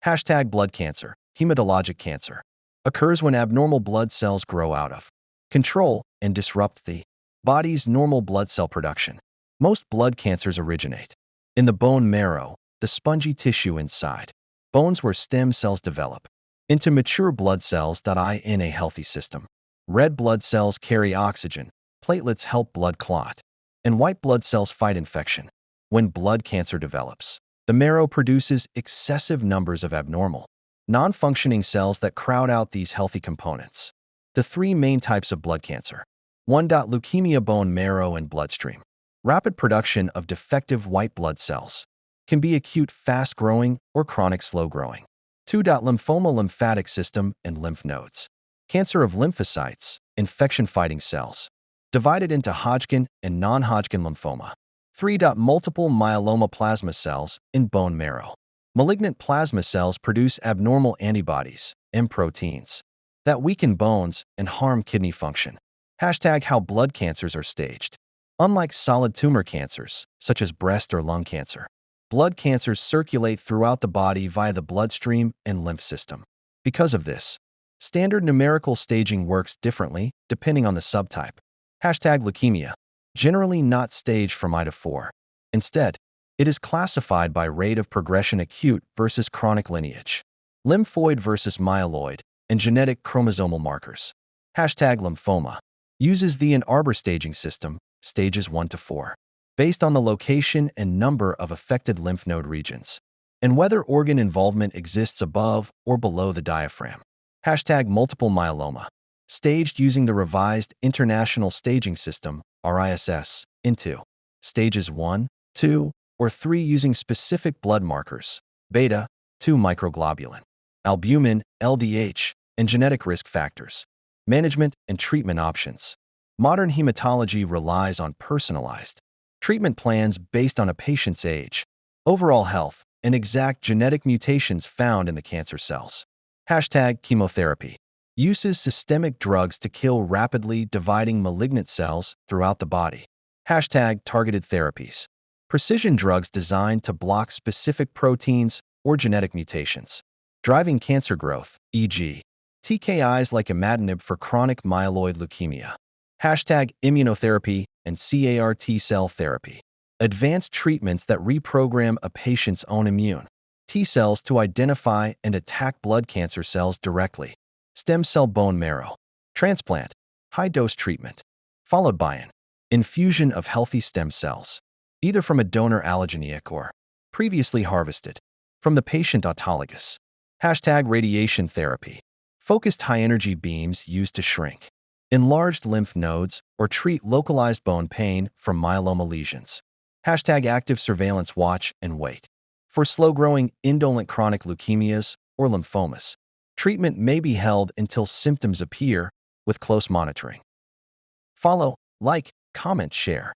Hashtag blood cancer, hematologic cancer, occurs when abnormal blood cells grow out of control and disrupt the body's normal blood cell production. Most blood cancers originate in the bone marrow, the spongy tissue inside bones where stem cells develop into mature blood cells that lie in a healthy system. Red blood cells carry oxygen, platelets help blood clot, and white blood cells fight infection. When blood cancer develops, the marrow produces excessive numbers of abnormal, non-functioning cells that crowd out these healthy components. The three main types of blood cancer. 1. Leukemia, bone marrow and bloodstream. Rapid production of defective white blood cells. Can be acute, fast-growing, or chronic, slow-growing. 2. Lymphoma, lymphatic system and lymph nodes. Cancer of lymphocytes, infection-fighting cells. Divided into Hodgkin and non-Hodgkin lymphoma. 3. Multiple myeloma, plasma cells in bone marrow. Malignant plasma cells produce abnormal antibodies, M proteins, that weaken bones and harm kidney function. Hashtag how blood cancers are staged. Unlike solid tumor cancers, such as breast or lung cancer, blood cancers circulate throughout the body via the bloodstream and lymph system. Because of this, standard numerical staging works differently depending on the subtype. Hashtag leukemia, generally not staged from I to 4. Instead, it is classified by rate of progression, acute versus chronic lineage, lymphoid versus myeloid, and genetic chromosomal markers. Hashtag lymphoma uses the Ann Arbor staging system, stages 1 to 4, based on the location and number of affected lymph node regions, and whether organ involvement exists above or below the diaphragm. Hashtag multiple myeloma, staged using the revised International Staging System, RISS, into stages 1, 2, or 3 using specific blood markers, beta, 2 microglobulin, albumin, LDH, and genetic risk factors. Management and treatment options. Modern hematology relies on personalized treatment plans based on a patient's age, overall health, and exact genetic mutations found in the cancer cells. Hashtag chemotherapy uses systemic drugs to kill rapidly dividing malignant cells throughout the body. Hashtag targeted therapies, precision drugs designed to block specific proteins or genetic mutations, driving cancer growth, e.g., TKIs like imatinib for chronic myeloid leukemia. Hashtag immunotherapy and CAR T-cell therapy, advanced treatments that reprogram a patient's own immune T cells to identify and attack blood cancer cells directly. Stem cell bone marrow transplant, high-dose treatment, followed by an infusion of healthy stem cells, either from a donor allogeneic or previously harvested from the patient autologous. Hashtag radiation therapy, focused high-energy beams used to shrink enlarged lymph nodes or treat localized bone pain from myeloma lesions. Hashtag active surveillance, watch and wait for slow-growing indolent chronic leukemias or lymphomas. Treatment may be held until symptoms appear with close monitoring. Follow, like, comment, share.